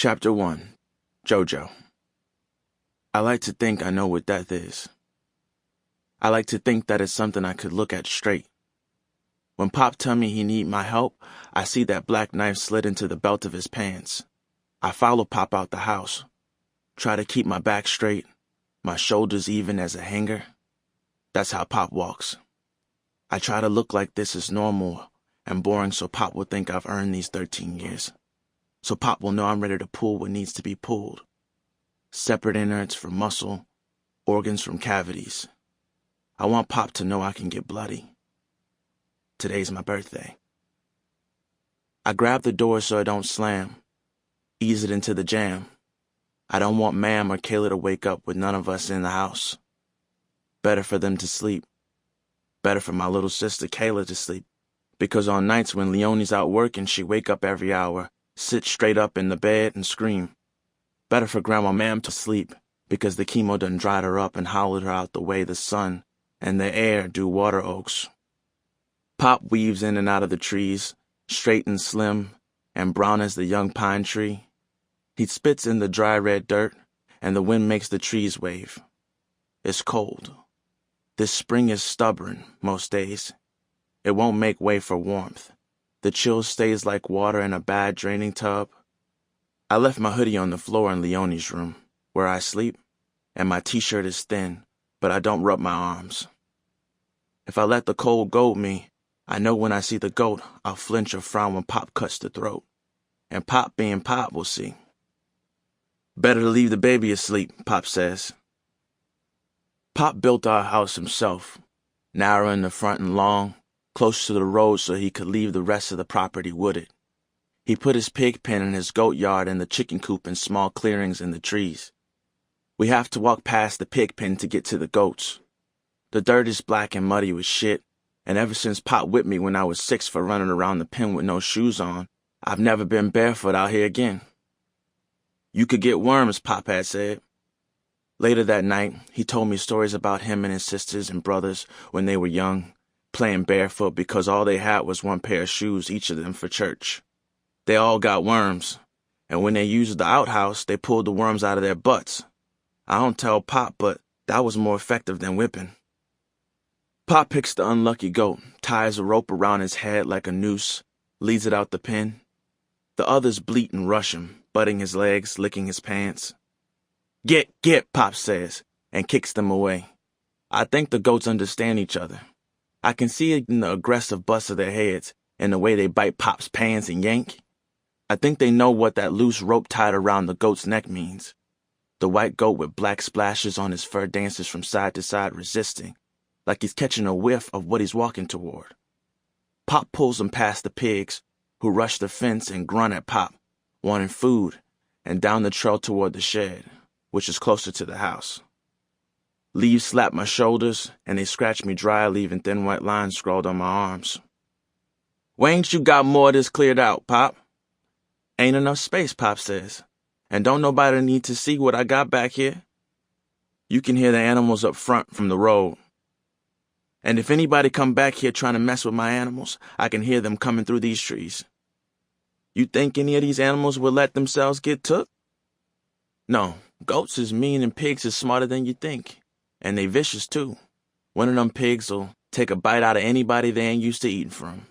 Chapter 1. JoJo. I like to think I know what death is. I like to think that it's something I could look at straight. When Pop tell me he need my help, I see that black knife slid into the belt of his pants. I follow Pop out the house, try to keep my back straight, my shoulders even as a hanger. That's how Pop walks. I try to look like this is normal and boring so Pop will think I've earned these 13 years. So Pop will know I'm ready to pull what needs to be pulled. Separate innards from muscle, organs from cavities. I want Pop to know I can get bloody. Today's my birthday. I grab the door so it don't slam. Ease it into the jam. I don't want Ma'am or Kayla to wake up with none of us in the house. Better for them to sleep. Better for my little sister Kayla to sleep. Because on nights when Leonie's out working, she wake up every hour, sit straight up in the bed and scream. Better for Grandma Ma'am to sleep, because the chemo done dried her up and hollowed her out the way the sun and the air do water oaks. Pop weaves in and out of the trees, straight and slim, and brown as the young pine tree. He spits in the dry red dirt, and the wind makes the trees wave. It's cold. This spring is stubborn, most days. It won't make way for warmth. The chill stays like water in a bad draining tub. I left my hoodie on the floor in Leonie's room, where I sleep, and my t-shirt is thin, but I don't rub my arms. If I let the cold goad me, I know when I see the goat, I'll flinch or frown when Pop cuts the throat. And Pop being Pop will see. Better to leave the baby asleep, Pop says. Pop built our house himself, narrow in the front and long, close to the road so he could leave the rest of the property wooded. He put his pig pen and his goat yard and the chicken coop in small clearings in the trees. We have to walk past the pig pen to get to the goats. The dirt is black and muddy with shit, and ever since Pop whipped me when I was 6 for running around the pen with no shoes on, I've never been barefoot out here again. You could get worms, Pop had said. Later that night, he told me stories about him and his sisters and brothers when they were young, playing barefoot because all they had was one pair of shoes, each of them, for church. They all got worms, and when they used the outhouse, they pulled the worms out of their butts. I don't tell Pop, but that was more effective than whipping. Pop picks the unlucky goat, ties a rope around his head like a noose, leads it out the pen. The others bleat and rush him, butting his legs, licking his pants. Get, Pop says, and kicks them away. I think the goats understand each other. I can see it in the aggressive bust of their heads and the way they bite Pop's pants and yank. I think they know what that loose rope tied around the goat's neck means. The white goat with black splashes on his fur dances from side to side resisting, like he's catching a whiff of what he's walking toward. Pop pulls him past the pigs, who rush the fence and grunt at Pop, wanting food, and down the trail toward the shed, which is closer to the house. Leaves slap my shoulders, and they scratch me dry, leaving thin white lines scrawled on my arms. Why ain't you got more of this cleared out, Pop? Ain't enough space, Pop says, and don't nobody need to see what I got back here. You can hear the animals up front from the road. And if anybody come back here trying to mess with my animals, I can hear them coming through these trees. You think any of these animals will let themselves get took? No, goats is mean and pigs is smarter than you think. And they vicious, too. One of them pigs will take a bite out of anybody they ain't used to eating from.